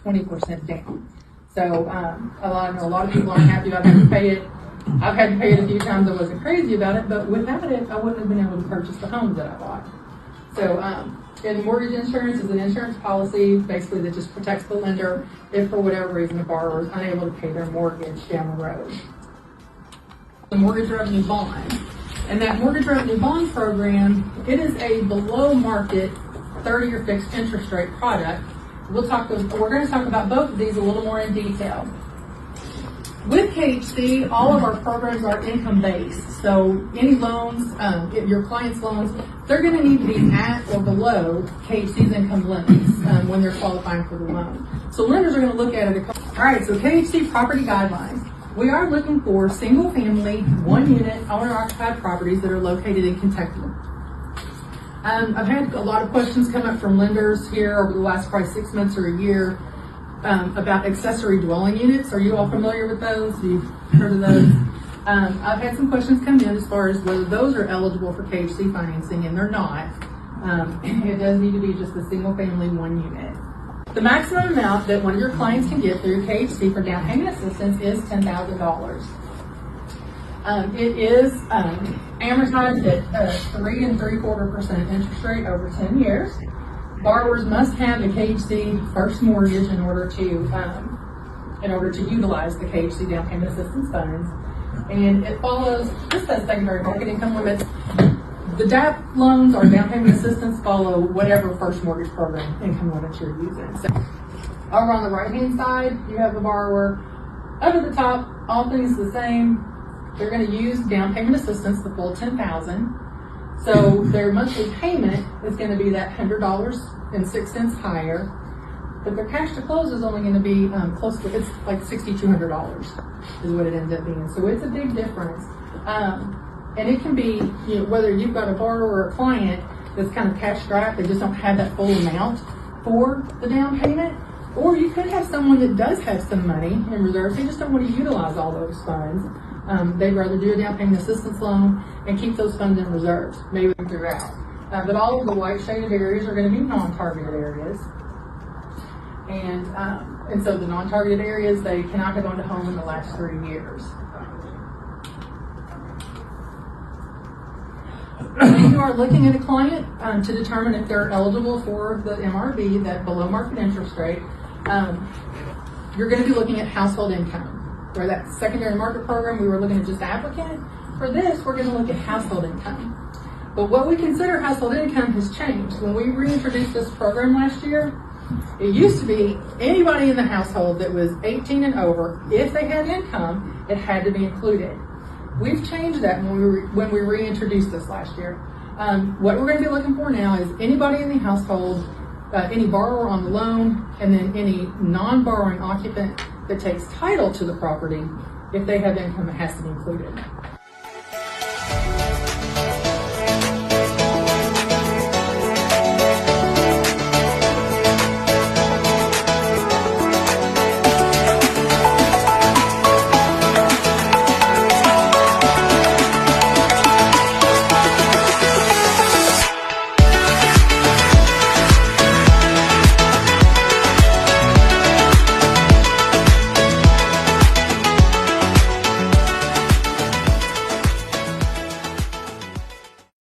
20% down. So I know a lot of people aren't happy about having to pay it. I've had to pay it a few times. I wasn't crazy about it, but without it, I wouldn't have been able to purchase the homes that I bought. So, and mortgage insurance is an insurance policy, basically, that just protects the lender if for whatever reason the borrower is unable to pay their mortgage down the road. The mortgage revenue bond. And that mortgage revenue bond program, it is a below market 30-year fixed interest rate product. We're going to talk about both of these a little more in detail. With KHC, all of our programs are income-based. So any loans, your client's loans, they're going to need to be at or below KHC's income limits when they're qualifying for the loan. So lenders are going to look at it. All right, so KHC property guidelines. We are looking for single-family, one-unit, owner-occupied properties that are located in Kentucky. I've had a lot of questions come up from lenders here over the last probably 6 months or a year about accessory dwelling units. Are you all familiar with those? You've heard of those? I've had some questions come in as far as whether those are eligible for KHC financing, and they're not. It does need to be just a single family, one unit. The maximum amount that one of your clients can get through KHC for down payment assistance is $10,000. It is amortized at 3 3/4% interest rate over 10 years. Borrowers must have a KHC first mortgage in order to utilize the KHC down payment assistance funds. And it follows, this says secondary market income limits. The DAP loans or down payment assistance follow whatever first mortgage program income limits you're using. So over on the right hand side, you have the borrower. Up at the top, all things the same. They're going to use down payment assistance, the full $10,000. So their monthly payment is going to be that $100.06 higher, but their cash to close is only going to be close to, it's like $6,200 is what it ends up being. So it's a big difference. And it can be, whether you've got a borrower or a client that's kind of cash strapped, they just don't have that full amount for the down payment, or you could have someone that does have some money in reserves, they just don't want to utilize all those funds. They'd rather do a down payment assistance loan and keep those funds in reserves, maybe throughout. But all of the white shaded areas are going to be non-targeted areas. And so the non-targeted areas, they cannot have owned a home in the last 3 years. When you are looking at a client to determine if they're eligible for the MRB, that below market interest rate, you're going to be looking at household income. For that secondary market program, we were looking at just applicant. For this, we're going to look at household income. But what we consider household income has changed. When we reintroduced this program last year, it used to be anybody in the household that was 18 and over, if they had income, it had to be included. We've changed that when we reintroduced this last year. What we're going to be looking for now is anybody in the household, any borrower on the loan, and then any non-borrowing occupant that takes title to the property. If they have income, it has to be included.